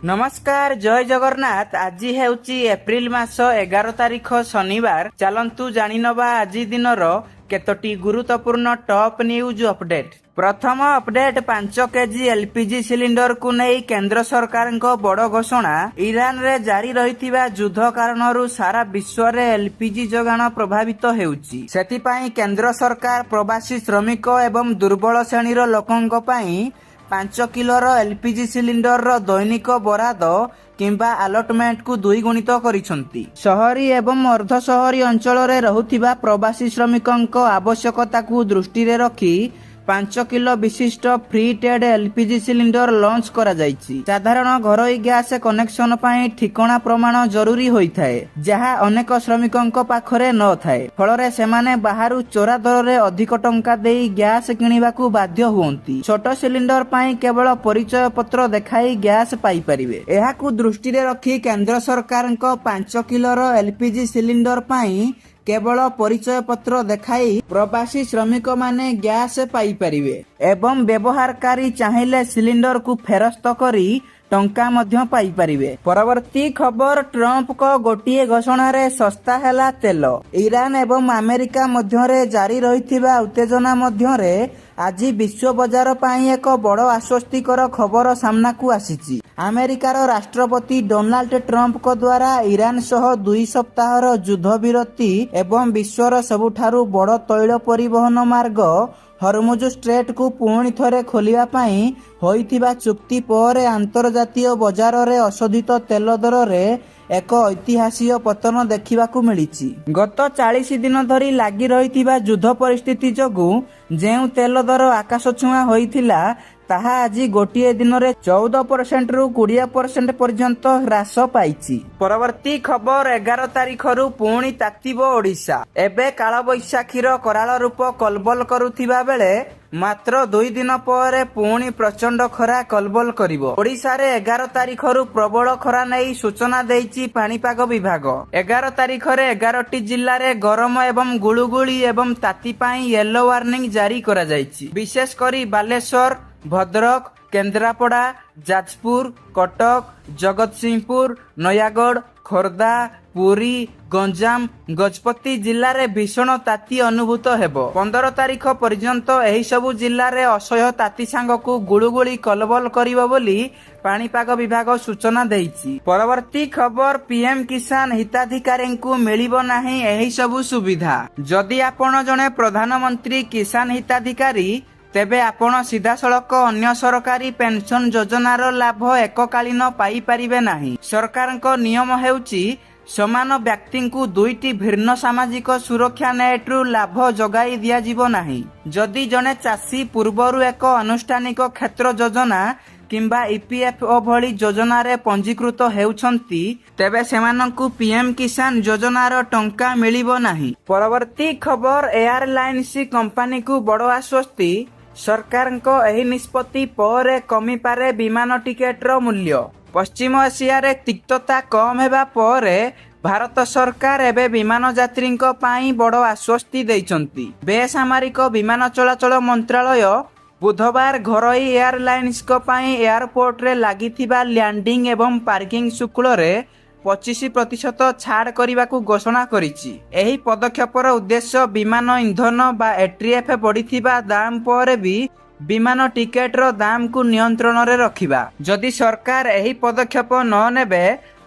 नमस्कार जय जगन्नाथ। आज हेउची एप्रिल मास 11 तारिख शनिवार। चलंतु जानिनबा आज दिनर केतोटी गुरुत्वपूर्ण टॉप न्यूज अपडेट। प्रथम अपडेट 5 केजी एलपीजी सिलिंडर को नहीं केंद्र सरकार बड़ घोषणा। ईरान रे जारी रहिथिबा युद्ध कारणरू सारा विश्व रे एलपीजी जोगाण प्रभावित हेउची। सेतिपाई केंद्र सरकार प्रवासी श्रमिक एवं दुर्बल श्रेणीर लोकंक पई 5 किलोर एलपीजी सिलिंडर रो दैनिक बराद किंबा अलॉटमेंट को 2 गुणित करिसंती। शहरी एवं अर्ध शहरी अंचल रे रहुथिबा प्रवासी श्रमिकंक आवश्यकता को दृष्टि रे रखी 5 किलो विशिष्ट free Ted LPG cylinder launch करा जायछि। साधारण घरोई गैस कनेक्शन पई ठिकाना प्रमाण जरूरी होइथाय, जहा अनेक श्रमिकंक पाखरे न थाए। फलरे सेमाने बाहरु चोरा दर रे अधिक टंका देई गैस किनिबाकू बाध्य हुଅନ୍ତି। छोट सिलिंडर पई केवल परिचय पत्र देखाई गैस पाई परिबे। एहाकू दृष्टि रे रखी केंद्र सरकारक 5 किलोर एलपीजी सिलिंडर पई केवल परिचय पत्र देखाई प्रवासी श्रमिक माने गैस पाई परिवे एवं व्यवहारकारी चाहिए सिलिंडर को फेरस्त करी टंका मध्य पाई परिवे। परवर्ती खबर ट्रंप को गोटिए घोषणा रे सस्ता हैला तेल। ईरान एवं अमेरिका मध्य रे जारी रहिथिबा उत्तेजना मध्य रे आज विश्व बजार पाई एक बड़ आश्वस्तिकर खबर सामना को आसीची। अमेरिकार राष्ट्रपति डोनाल्ड ट्रंप को द्वारा ईरान सह 2 सप्ताहर युद्ध विरति एवं विश्वर सबुठारु बड़ तैल परिवहन मार्ग हरमुज स्ट्रेट को पुणी थरे खोलिया पाई होइथिबा चुक्ति पर अंतर्जातीय बजार रे अशोधित तेल दर रे एक ऐतिहासिक पतन देखिबाकू मिलिछि। गत 40 दिन धरी लागी रहिथिबा युद्ध परिस्थिति जोगु जेउ तेल दर आकाश छुआ होइथिला ताहा आज गोटिए दिन रे 14% रु 20% पर्यंत ह्रास पाइछि। परवर्ती खबर 11 तारिख रु पुणी तातिबो ओडिशा। एबे काल बैशाखीर कराल रूप कलबल करुथिबा बेले मात्र 2 दिन पर पुणी प्रचंड खरा कलबल करिवो। ओडिशा रे 11 तारिख रु प्रबल खरा नै सूचना देइछि पाणीपाग विभाग। 11 तारिख रे 11टी जिल्ला रे गरम एवं गुळुगुळी एवं ताती पई येलो वार्निंग जारी करा जाइछि। विशेष करी बालेश्वर, भद्रक, केन्द्रापड़ा, जाजपुर, कटक, जगतसिंहपुर, नयागढ़, खोर्धा, पुरी, गंजाम, गजपति जिल्ला रे भीषण ताती अनुभूत हेबो। 15 तारिख पर्यंत एही सबु जिल्ला रे असह्य ताती सांगकू गुळुगुळी कलबल करिवो बोली पाणीपाग विभाग सूचना देइछि। परवर्ती खबर पीएम किसान हिताधिकारी को मिलिबो नाही एही सबु सुविधा। जदि आपण जने प्रधानमंत्री किसान हिताधिकारी तेबे आपण सीधा सड़क अन्य सरकारी पेंशन योजनार लाभ एककालीन पाई परिबे नाही। सरकारक नियम हेउची समान व्यक्ति को 2टी भिन्न सामाजिक सुरक्षा नेट रु लाभ जगाई दिया जिवो नाही। जदि जने चाषी पूर्वरु एक अनुष्ठानिक क्षेत्र योजना किंबा ईपीएफओ भली योजना रे पंजीकृत हेउछंती तेबे सेमानंकु पीएम किसान योजनार टंका मिलिबो नाही। परवर्ती खबर एयरलाइंस कंपनी को बड़ आश्वस्ति। सरकारक एही निष्पत्ति पर कमी पारे विमान टिकेट रो मूल्य। पश्चिम एशिया रे तिक्तता कम हेबा पर भारत सरकार एबे विमान यात्रींक पाई बड़ आश्वस्ति दैछंती। बेसामरिक विमान चलाचल मंत्रालय बुधवार घरोई एयरलाइंस को पाई एयरपोर्ट रे लागिथिबा लैंडिंग एवं पार्किंग शुल्क रे 25% छाड़ करने को घोषणा करिछि। एही पदक्षेपर उद्देश्य विमान इंधन बा एटीएफ बढ़िथिबा दाम पर भी विमान टिकेट रो दाम को नियंत्रण रे रखिबा। जदि सरकार एही पदक्षेप न नेबे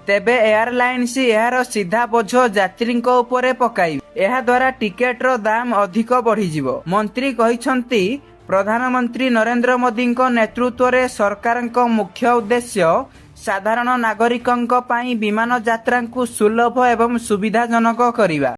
तेबे एयरलाइंस एहार सीधा बोझ यात्रींक उपरे पकाइबे। एहा द्वारा टिकेट रो दाम अधिक बढ़ी जिवो। मंत्री कहिसंती प्रधानमंत्री नरेंद्र मोदी नेतृत्व रे सरकारक मुख्य उद्देश्य साधारण नागरिकंक पाई विमान यात्रा को सुलभ एवं सुविधाजनक करिबा।